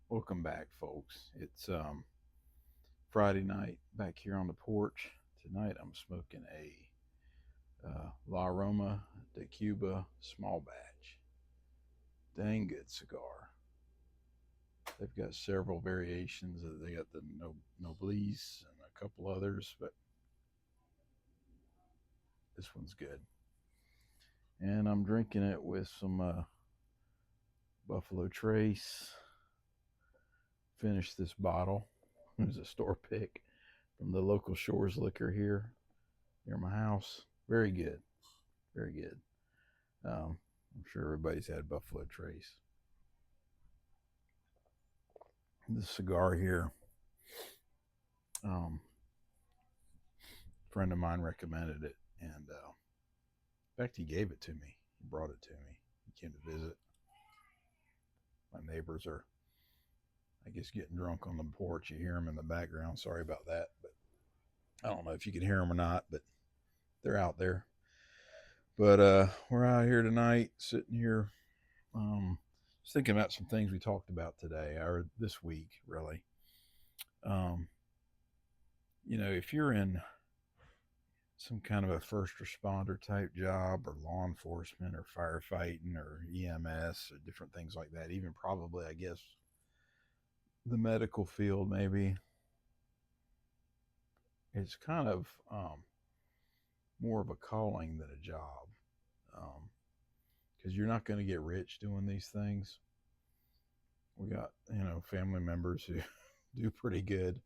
Welcome back, folks. It's Friday night back here on the porch. Tonight I'm smoking a La Aroma de Cuba small batch. Dang good cigar. They've got several variations. They got the Noblesse and a couple others, but this one's good. And I'm drinking it with some Buffalo Trace. Finished this bottle. It was a store pick from the local Shores Liquor here near my house. Very good. Very good. I'm sure everybody's had Buffalo Trace. This cigar here, a friend of mine recommended it, and in fact, he gave it to me. He brought it to me. He came to visit. My neighbors are, I guess, getting drunk on the porch. You hear them in the background. Sorry about that, but I don't know if you can hear them or not, but they're out there. But we're out here tonight, sitting here, just thinking about some things we talked about today or this week, really. Um, if you're in some kind of a first responder type job or law enforcement or firefighting or EMS or different things like that, even probably, I guess, the medical field, maybe, it's kind of more of a calling than a job. Because you're not going to get rich doing these things. We got, family members who do pretty good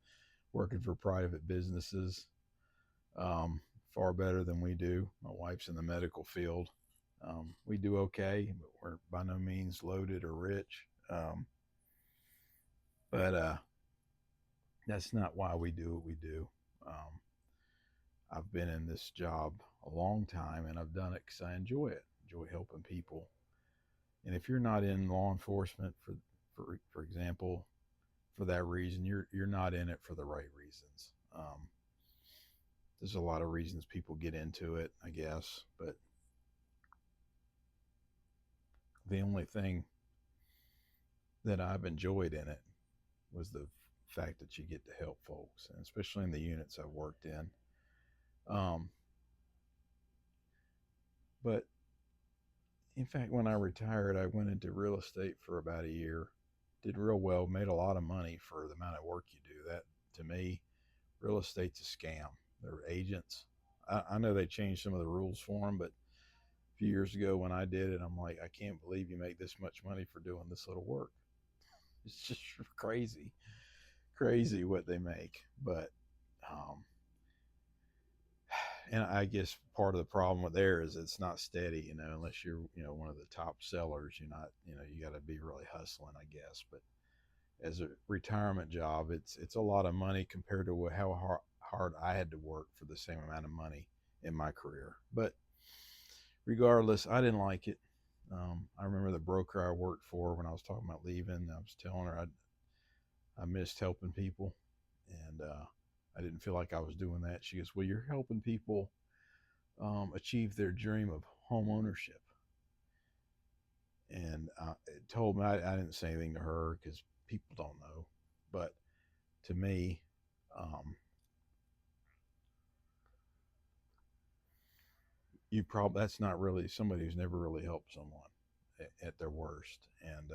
working for private businesses, um, far better than we do. My wife's in the medical field. We do okay, but we're by no means loaded or rich. But that's not why we do what we do. Um, I've been in this job a long time, and I've done it because I enjoy it. Enjoy helping people. And if you're not in law enforcement, for example, for that reason, you're not in it for the right reasons. There's a lot of reasons people get into it, I guess, but the only thing that I've enjoyed in it was the fact that you get to help folks, and especially in the units I've worked in. Um, but in fact, when I retired, I went into real estate for about a year, did real well, made a lot of money for the amount of work you do. That to me, real estate's a scam. They're agents. I know they changed some of the rules for them, but a few years ago when I did it, I'm like, I can't believe you make this much money for doing this little work. It's just crazy, crazy what they make. But um, and I guess part of the problem with there is it's not steady, unless you're, one of the top sellers, you're not, you got to be really hustling, I guess. But as a retirement job, it's a lot of money compared to how hard I had to work for the same amount of money in my career. But regardless, I didn't like it. I remember the broker I worked for when I was talking about leaving. I was telling her I missed helping people, and I didn't feel like I was doing that. She goes, "Well, you're helping people achieve their dream of home ownership." And it told me I didn't say anything to her because people don't know, but to me, um, you probably that's not really somebody who's never really helped someone at their worst. And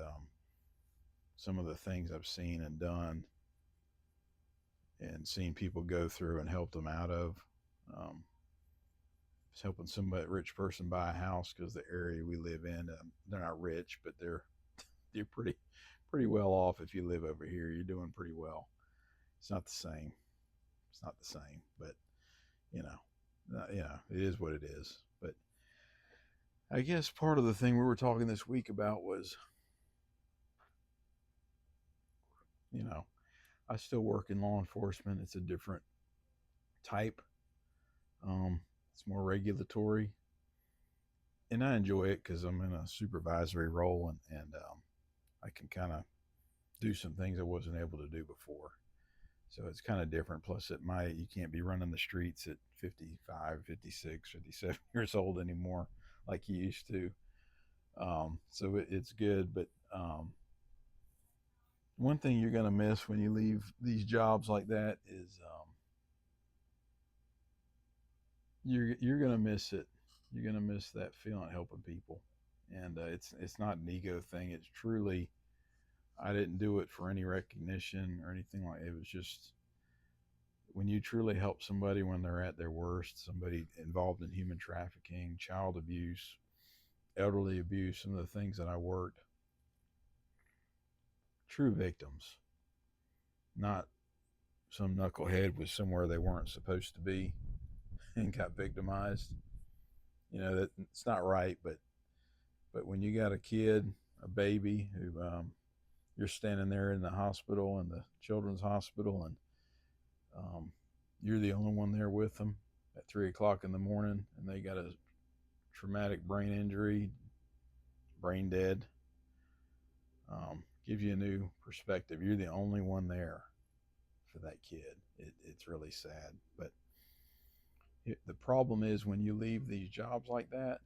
some of the things I've seen and done and seen people go through and help them out of. Um, was helping somebody, a rich person, buy a house because the area we live in, they're not rich, but they're pretty well off. If you live over here, you're doing pretty well. It's not the same. It's not the same, but you know, it is what it is. But I guess part of the thing we were talking this week about was, you know, I still work in law enforcement. It's a different type. It's more regulatory, and I enjoy it because I'm in a supervisory role, and I can kind of do some things I wasn't able to do before. So it's kind of different. Plus, you can't be running the streets at 55, 56, 57 years old anymore like you used to. So it's good, but one thing you're going to miss when you leave these jobs like that is you're going to miss it. You're going to miss that feeling helping people, and it's not an ego thing. It's truly, I didn't do it for any recognition or anything like it. It was just when you truly help somebody when they're at their worst, somebody involved in human trafficking, child abuse, elderly abuse, some of the things that I worked, true victims, not some knucklehead was somewhere they weren't supposed to be and got victimized. You know that it's not right, but when you got a kid, a baby who you're standing there in the hospital, in the children's hospital, and um, you're the only one there with them at 3 o'clock in the morning, and they got a traumatic brain injury, brain dead. Gives you a new perspective. You're the only one there for that kid. It's really sad, but the problem is when you leave these jobs like that,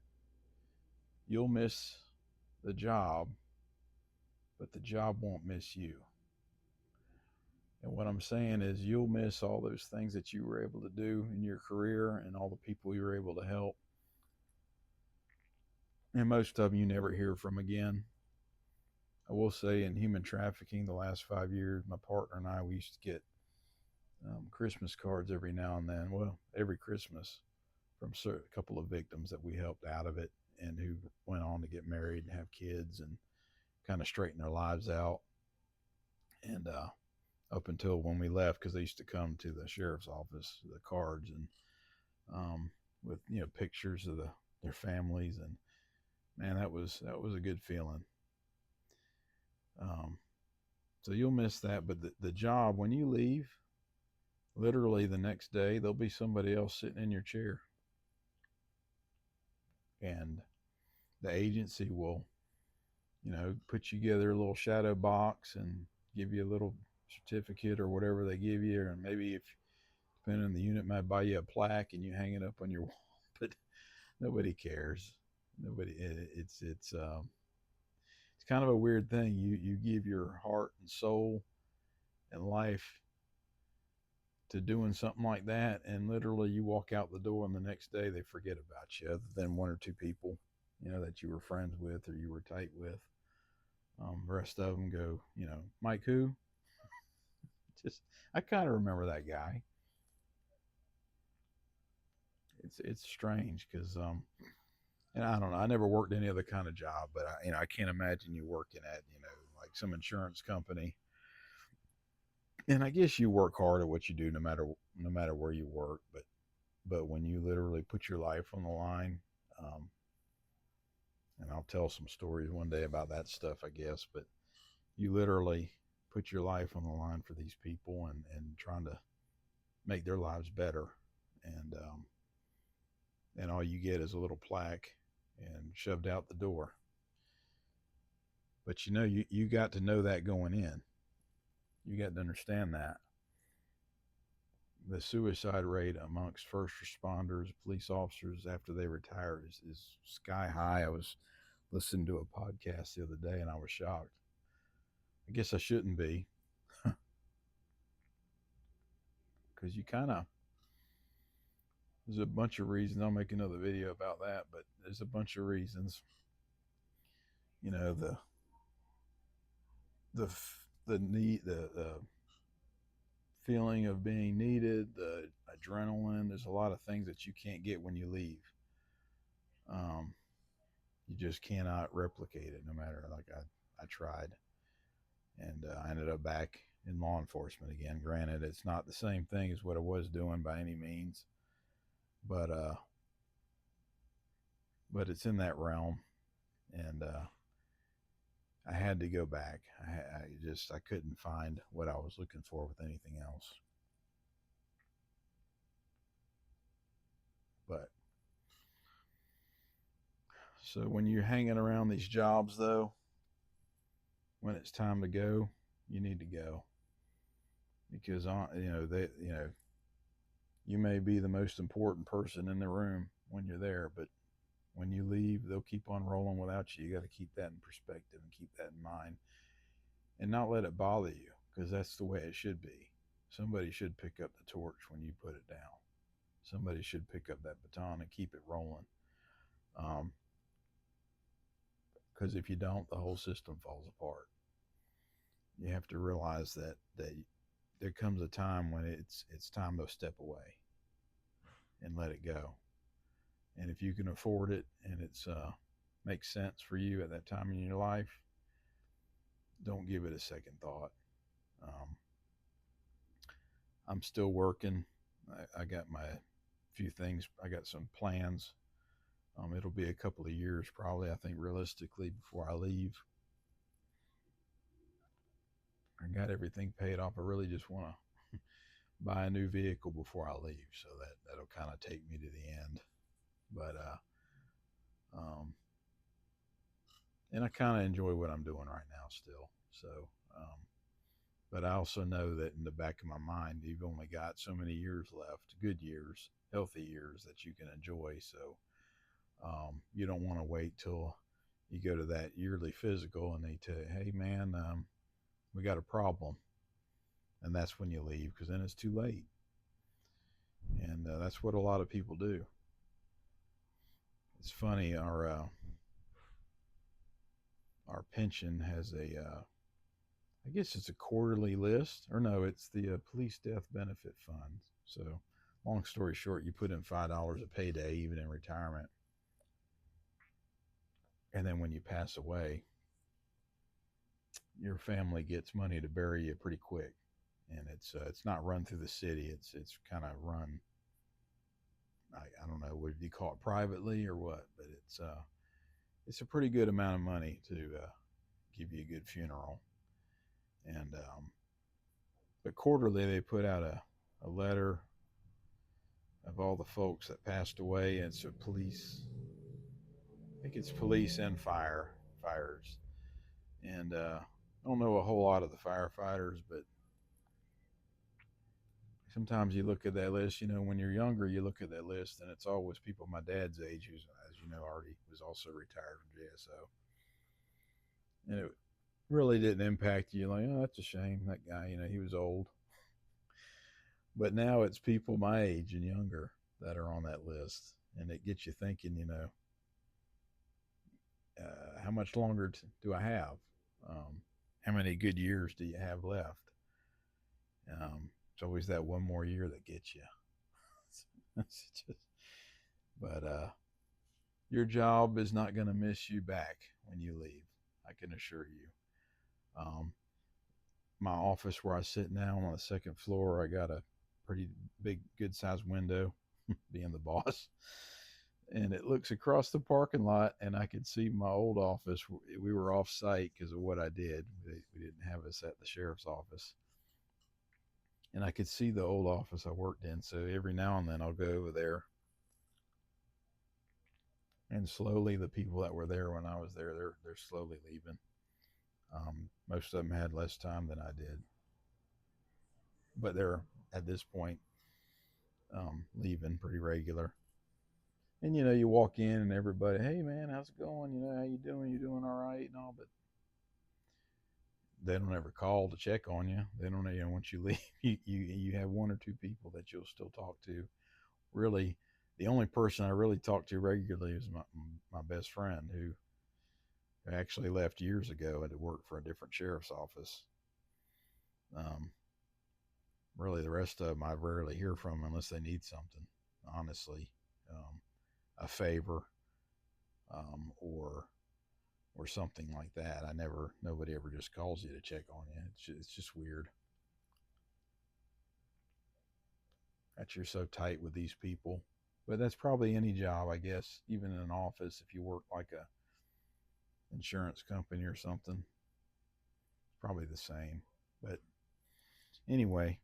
you'll miss the job, but the job won't miss you. And what I'm saying is, you'll miss all those things that you were able to do in your career and all the people you were able to help. And most of them you never hear from again. I will say, in human trafficking, the last 5 years, my partner and I, we used to get Christmas cards every now and then. Well, every Christmas from a couple of victims that we helped out of it and who went on to get married and have kids and kind of straighten their lives out. And up until when we left, because they used to come to the sheriff's office, the cards and with pictures of their families, and man, that was a good feeling. Um, so you'll miss that, but the job when you leave, literally the next day there'll be somebody else sitting in your chair, and the agency will put you together a little shadow box and give you a little certificate or whatever they give you, or maybe if depending on the unit might buy you a plaque and you hang it up on your wall. But nobody cares. Nobody. It's kind of a weird thing. You give your heart and soul and life to doing something like that, and literally you walk out the door and the next day they forget about you, other than one or two people that you were friends with or you were tight with. The rest of them go, Mike who? Just I kind of remember that guy. It's strange because and I don't know. I never worked any other kind of job, but I can't imagine you working at like some insurance company. And I guess you work hard at what you do, no matter where you work. But when you literally put your life on the line, um, and I'll tell some stories one day about that stuff, I guess. But you literally put your life on the line for these people and trying to make their lives better, and all you get is a little plaque and shoved out the door. But you got to know that going in. You got to understand that the suicide rate amongst first responders, police officers after they retire is sky high. I was listening to a podcast the other day and I was shocked. I guess I shouldn't be, because you kind of, there's a bunch of reasons. I'll make another video about that, but there's a bunch of reasons. The the the need the feeling of being needed, the adrenaline. There's a lot of things that you can't get when you leave. Um, you just cannot replicate it, no matter. Like I tried, and I ended up back in law enforcement again. Granted, it's not the same thing as what I was doing by any means, but it's in that realm, and I had to go back. I couldn't find what I was looking for with anything else. But so when you're hanging around these jobs, though, when it's time to go, you need to go, because you may be the most important person in the room when you're there, but when you leave, they'll keep on rolling without you. You got to keep that in perspective and keep that in mind. and not let it bother you, because that's the way it should be. Somebody should pick up the torch when you put it down. Somebody should pick up that baton and keep it rolling. Because if you don't, the whole system falls apart. You have to realize that there comes a time when it's time to step away and let it go. And if you can afford it and it's makes sense for you at that time in your life, don't give it a second thought. Um, I'm still working. I got my few things. I got some plans. It'll be a couple of years probably, I think, realistically, before I leave. I got everything paid off. I really just want to buy a new vehicle before I leave, so that'll kind of take me to the end. But and I kind of enjoy what I'm doing right now still. So, but I also know that in the back of my mind, you've only got so many years left, good years, healthy years that you can enjoy. So, you don't want to wait till you go to that yearly physical and they tell you, "Hey, man, we got a problem," and that's when you leave, because then it's too late. And that's what a lot of people do. It's funny. Our pension has a I guess it's a quarterly list, or no, it's the police death benefit fund. So, long story short, you put in $5 a payday, even in retirement, and then when you pass away, your family gets money to bury you pretty quick. And it's not run through the city. It's kind of run. I don't know, would you call it privately or what, but it's a pretty good amount of money to give you a good funeral. And but quarterly they put out a letter of all the folks that passed away. And it's a police, I think it's police and fires. And I don't know a whole lot of the firefighters, but sometimes you look at that list, when you're younger, you look at that list and it's always people my dad's age, who's, as you know, already was also retired from JSO. And it really didn't impact you. Like, oh, that's a shame. That guy, he was old. But now it's people my age and younger that are on that list. And it gets you thinking, how much longer do I have? How many good years do you have left? It's always that one more year that gets you. Just, but your job is not going to miss you back when you leave. I can assure you. My office where I sit now on the second floor, I got a pretty big, good sized window, being the boss. And it looks across the parking lot, and I could see my old office. We were off site because of what I did. We didn't have us at the sheriff's office. And I could see the old office I worked in. So every now and then I'll go over there. And slowly, the people that were there when I was there, they're slowly leaving. Most of them had less time than I did, but they're at this point leaving pretty regular. And you walk in and everybody, hey man, how's it going? How you doing? You doing all right and all, but they don't ever call to check on you. They don't, once you leave, you have one or two people that you'll still talk to. Really, the only person I really talk to regularly is my best friend, who actually left years ago and to work for a different sheriff's office. Really, the rest of them I rarely hear from unless they need something, honestly, a favor, or something like that. Nobody ever just calls you to check on you. It's just weird that you're so tight with these people. But that's probably any job, I guess, even in an office. If you work like a insurance company or something, it's probably the same. But anyway,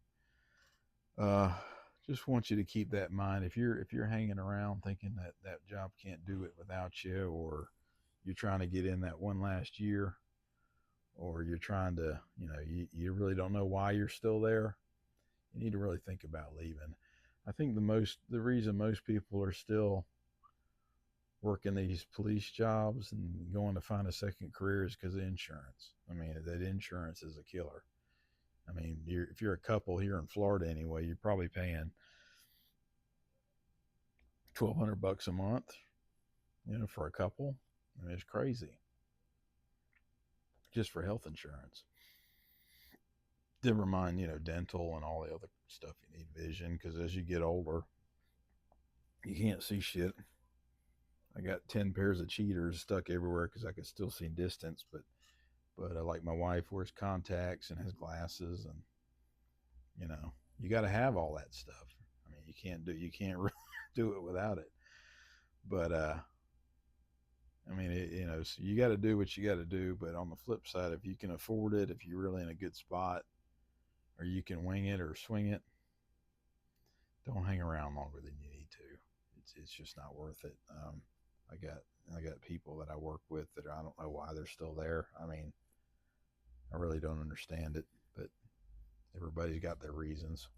just want you to keep that in mind. If you're hanging around thinking that job can't do it without you, or you're trying to get in that one last year, or you're trying to, you really don't know why you're still there, you need to really think about leaving. I think the reason most people are still working these police jobs and going to find a second career is because of insurance. I mean, that insurance is a killer. I mean, if you're a couple here in Florida anyway, you're probably paying $1,200 a month, for a couple. I mean, it's crazy just for health insurance. Never mind, dental and all the other stuff you need, vision, because as you get older, you can't see shit. I got 10 pairs of cheaters stuck everywhere because I can still see distance, but like my wife wears contacts and has glasses, and you got to have all that stuff. I mean, you can't really do it without it. But I mean, so you got to do what you got to do. But on the flip side, if you can afford it, if you're really in a good spot, or you can wing it or swing it, don't hang around longer than you need to. It's just not worth it. I got people that I work with that I don't know why they're still there. I mean, I really don't understand it, but everybody's got their reasons.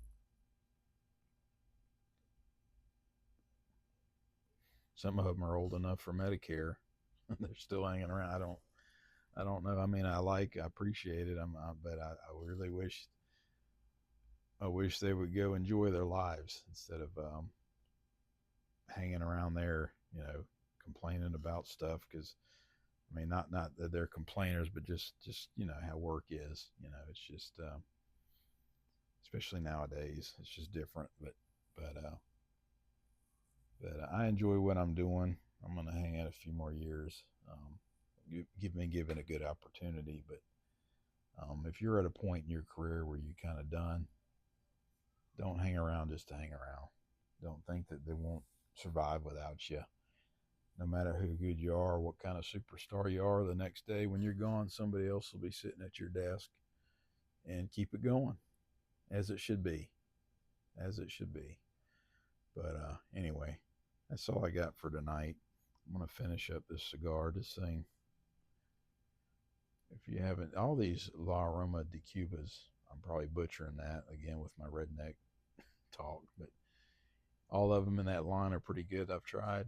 Some of them are old enough for Medicare, and they're still hanging around. I don't know. I mean, I appreciate it. But I really wish they would go enjoy their lives instead of hanging around there, complaining about stuff. Because I mean, not that they're complainers, but just how work is. It's just especially nowadays, it's just different. But I enjoy what I'm doing. I'm gonna hang out a few more years. Give it a good opportunity. But if you're at a point in your career where you're kind of done, don't hang around just to hang around. Don't think that they won't survive without you. No matter who good you are, what kind of superstar you are, the next day when you're gone, somebody else will be sitting at your desk, and keep it going as it should be. As it should be. But anyway, that's all I got for tonight. I'm going to finish up this cigar. This thing, if you haven't, all these La Aroma de Cubas, I'm probably butchering that again with my redneck talk, but all of them in that line are pretty good. I've tried.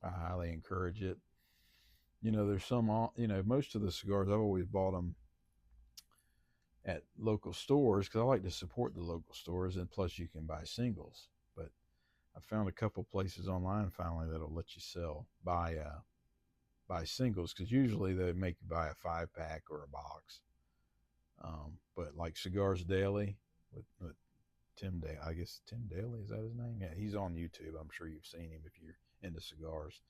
I highly encourage it. There's some, most of the cigars, I've always bought them at local stores because I like to support the local stores, and plus you can buy singles. But I found a couple places online finally that'll let you buy singles, because usually they make you buy a 5-pack or a box. But like Cigars Daily with Tim Daly, I guess Tim Daly, is that his name? Yeah, he's on YouTube. I'm sure you've seen him if you're into cigars.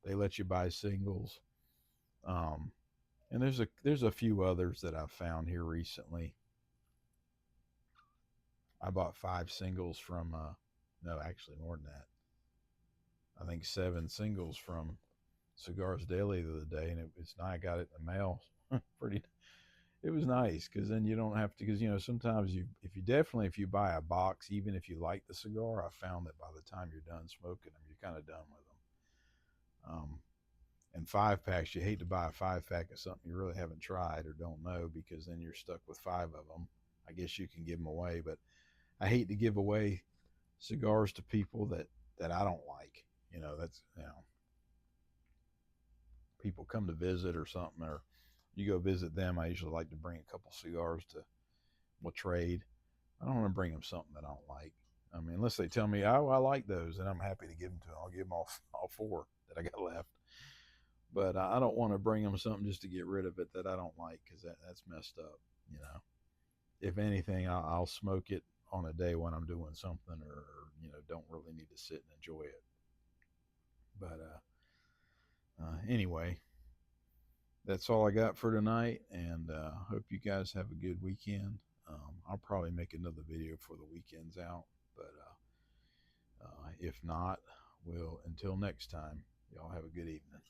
They let you buy singles. And there's a few others that I've found here recently. I bought 5 singles from no, actually more than that. I think 7 singles from Cigars Daily the other day, and it's nice. I got it in the mail. Pretty. It was nice because then you don't have to. Because sometimes if you buy a box, even if you like the cigar, I found that by the time you're done smoking them, you're kind of done with them. And 5-packs, you hate to buy a 5-pack of something you really haven't tried or don't know, because then you're stuck with 5 of them. I guess you can give them away, but I hate to give away cigars to people that I don't like. That's people come to visit or something, or you go visit them. I usually like to bring a couple cigars to we'll trade. I don't want to bring them something that I don't like. I mean, unless they tell me, oh, I like those, and I'm happy to give them to them. I'll give them all 4 that I got left. But I don't want to bring them something just to get rid of it that I don't like, because that's messed up. If anything, I'll smoke it on a day when I'm doing something, or don't really need to sit and enjoy it. But anyway, that's all I got for tonight, and hope you guys have a good weekend. I'll probably make another video for the weekend's out, but if not, until next time, y'all have a good evening.